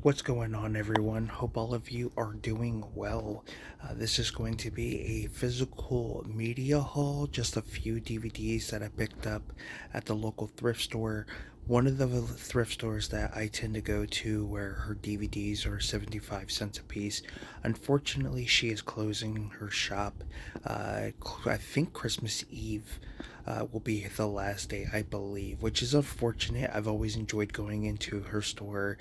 What's going on, everyone? Hope all of you are doing well. This is going to be a physical media haul, just a few DVDs that I picked up at the local thrift store. One of the thrift stores that I tend to go to where her DVDs are 75 cents a piece. Unfortunately, she is closing her shop. I think Christmas Eve will be the last day, I believe, which is unfortunate. I've always enjoyed going into her store,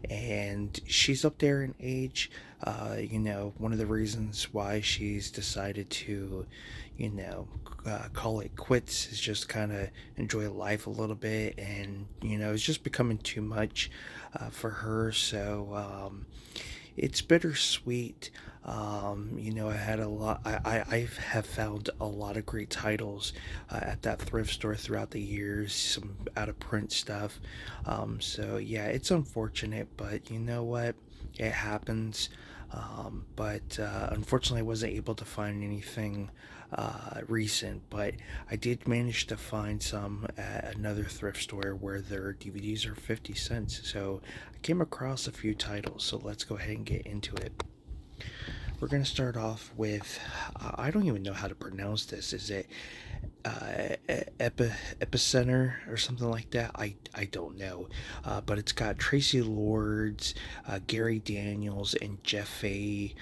and she's up there in age. One of the reasons why she's decided to, call it quits is just kind of enjoy life a little bit, and it's just becoming too much for her. So it's bittersweet. I had a lot. I have found a lot of great titles at that thrift store throughout the years. Some out of print stuff. So yeah, it's unfortunate, but you know what? It happens. But unfortunately, I wasn't able to find anything recent. But I did manage to find some at another thrift store where their DVDs are 50 cents. So I came across a few titles. So let's go ahead and get into it. We're going to start off with, I don't even know how to pronounce this. Is it Epicenter or something like that? I don't know. But it's got Tracy Lords, Gary Daniels, and Jeff Fahey.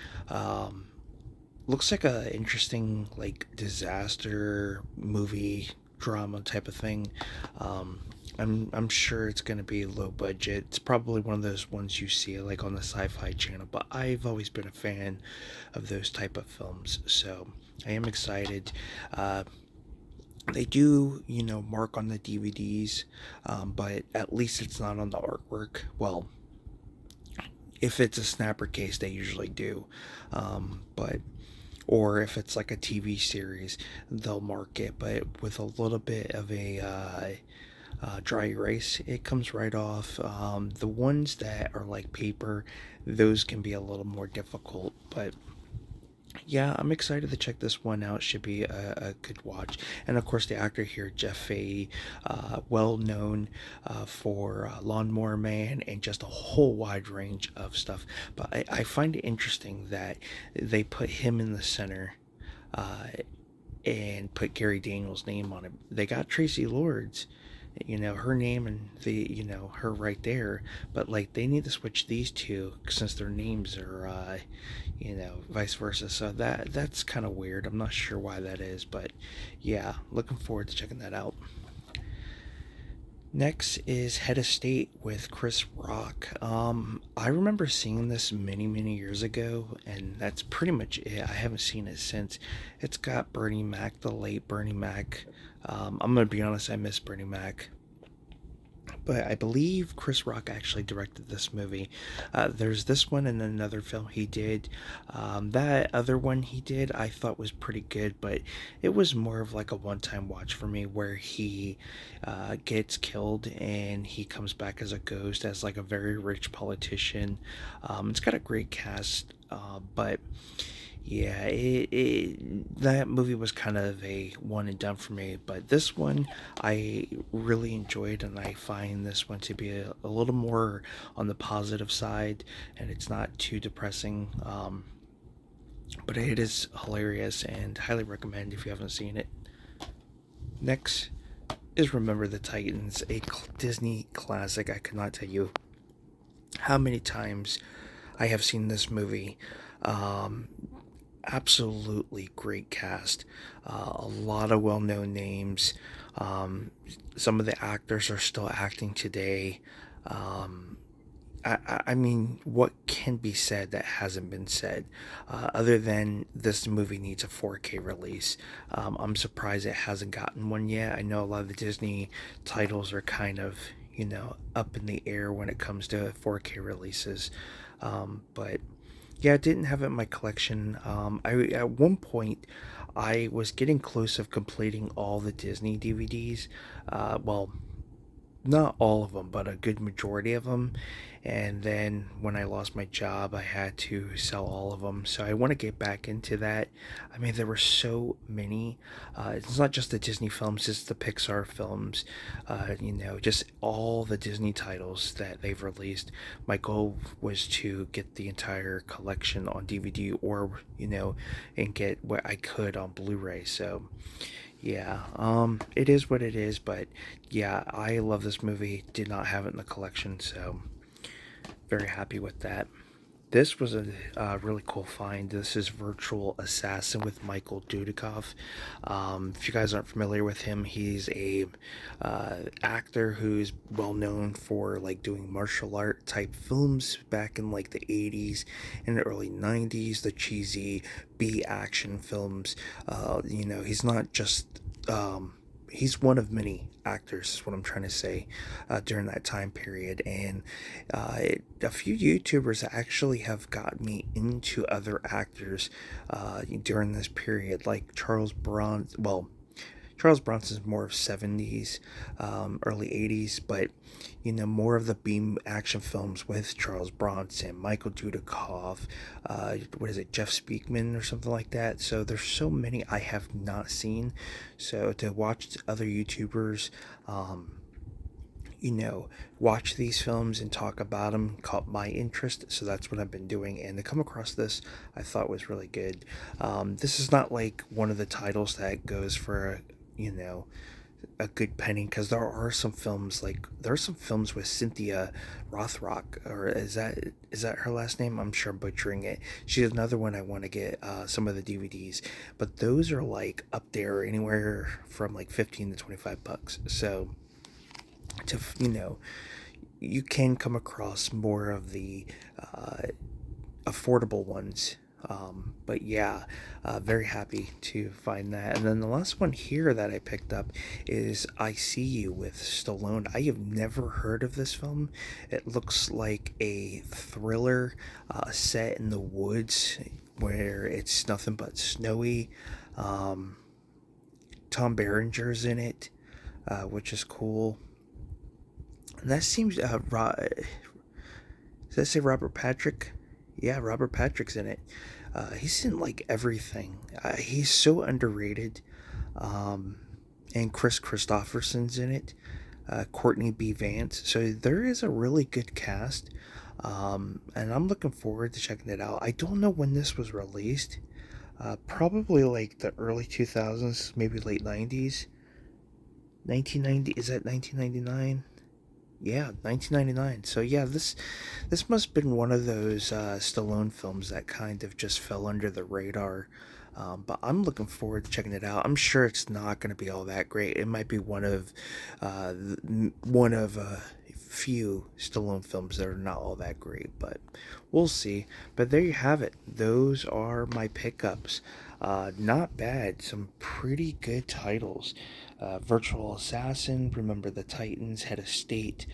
Looks like a interesting like disaster movie drama type of thing. Um, I'm sure it's gonna be low budget. It's probably one of those ones you see like on the Sci-Fi Channel, but I've always been a fan of those type of films, so I am excited. Uh, they do, mark on the DVDs, but at least it's not on the artwork. Well, if it's a snapper case, they usually do, but or if it's like a TV series, they'll mark it. But with a little bit of a dry erase, it comes right off. The ones that are like paper, those can be a little more difficult, but yeah, I'm excited to check this one out. Should be a good watch. And of course, the actor here, Jeff Fahey, well known for Lawnmower Man and just a whole wide range of stuff. But I find it interesting that they put him in the center. Uh, and put Gary Daniels' name on it. They got Tracy Lords, her name and her right there, but like they need to switch these two since their names are vice versa. So that's kind of weird. I'm not sure why that is, but yeah, looking forward to checking that out. Next is Head of State with Chris Rock. I remember seeing this many, many years ago, and that's pretty much it. I haven't seen it since. It's got Bernie Mac, the late Bernie Mac. I'm gonna be honest, I miss Bernie Mac, but I believe Chris Rock actually directed this movie. There's this one and another film he did. That other one he did I thought was pretty good, but it was more of like a one-time watch for me where he gets killed and he comes back as a ghost as like a very rich politician. It's got a great cast, but yeah, that movie was kind of a one and done for me, but this one I really enjoyed, and I find this one to be a little more on the positive side, and it's not too depressing. But it is hilarious and highly recommend if you haven't seen it. Next is Remember the Titans, a Disney classic. I cannot tell you how many times I have seen this movie. Um, Absolutely great cast, a lot of well-known names. Some of the actors are still acting today. um, I mean, what can be said that hasn't been said, other than this movie needs a 4K release? I'm surprised it hasn't gotten one yet. I know a lot of the Disney titles are kind of, up in the air when it comes to 4K releases. But yeah, I didn't have it in my collection. I At one point I was getting close of completing all the Disney DVDs. Well, not all of them, but a good majority of them. And then when I lost my job, I had to sell all of them. So I want to get back into that. I mean, there were so many. It's not just the Disney films, it's the Pixar films, just all the Disney titles that they've released. My goal was to get the entire collection on DVD or, and get what I could on Blu ray. So yeah, it is what it is, but yeah, I love this movie. Did not have it in the collection, so very happy with that. This was a really cool find. This is Virtual Assassin with Michael Dudikoff. If you guys aren't familiar with him, he's a actor who's well known for like doing martial art type films back in like the 80s and the early 90s, the cheesy B action films. He's not just he's one of many actors is what I'm trying to say during that time period. And a few YouTubers actually have got me into other actors during this period, like Charles Bronson's more of 70s, early 80s, but more of the beam action films with Charles Bronson, Michael Dudikoff, what is it, Jeff Speakman or something like that. So there's so many I have not seen. So to watch other YouTubers, watch these films and talk about them caught my interest. So that's what I've been doing. And to come across this, I thought was really good. This is not like one of the titles that goes for, a good penny, because there are some films with Cynthia Rothrock, or is that her last name? I'm sure I'm butchering it. She's another one I want to get some of the DVDs, but those are like up there anywhere from like 15 to 25 bucks. So to you can come across more of the affordable ones. But yeah, very happy to find that. And then the last one here that I picked up is I See You with Stallone. I have never heard of this film. It looks like a thriller set in the woods where it's nothing but snowy. Um, Tom Berenger's in it, which is cool. And that seems, does that say Robert Patrick? Yeah, Robert Patrick's in it. He's in like everything. He's so underrated. Um, and Chris Christopherson's in it. Courtney B. Vance. So there is a really good cast. And I'm looking forward to checking it out. I don't know when this was released. Probably like the early 2000s, maybe late 90s. 1990, is that 1999? Yeah, 1999. So yeah, this must have been one of those Stallone films that kind of just fell under the radar. But I'm looking forward to checking it out. I'm sure it's not going to be all that great. It might be one of a few Stallone films that are not all that great, but we'll see. But there you have it. Those are my pickups. Not bad. Some pretty good titles. Virtual Assassin, Remember the Titans, Head of State,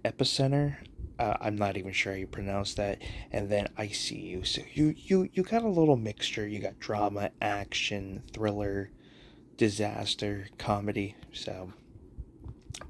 Epicenter. I'm not even sure how you pronounce that. And then I See You. So you got a little mixture. You got drama, action, thriller, disaster, comedy. So,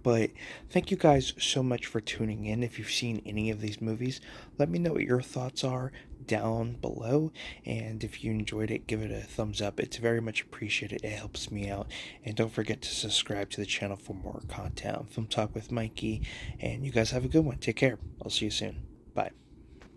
but thank you guys so much for tuning in. If you've seen any of these movies, let me know what your thoughts are down below. And if you enjoyed it, give it a thumbs up. It's very much appreciated. It helps me out. And don't forget to subscribe to the channel for more content on Film Talk with Mikey. And you guys have a good one. Take care. I'll see you soon. Bye.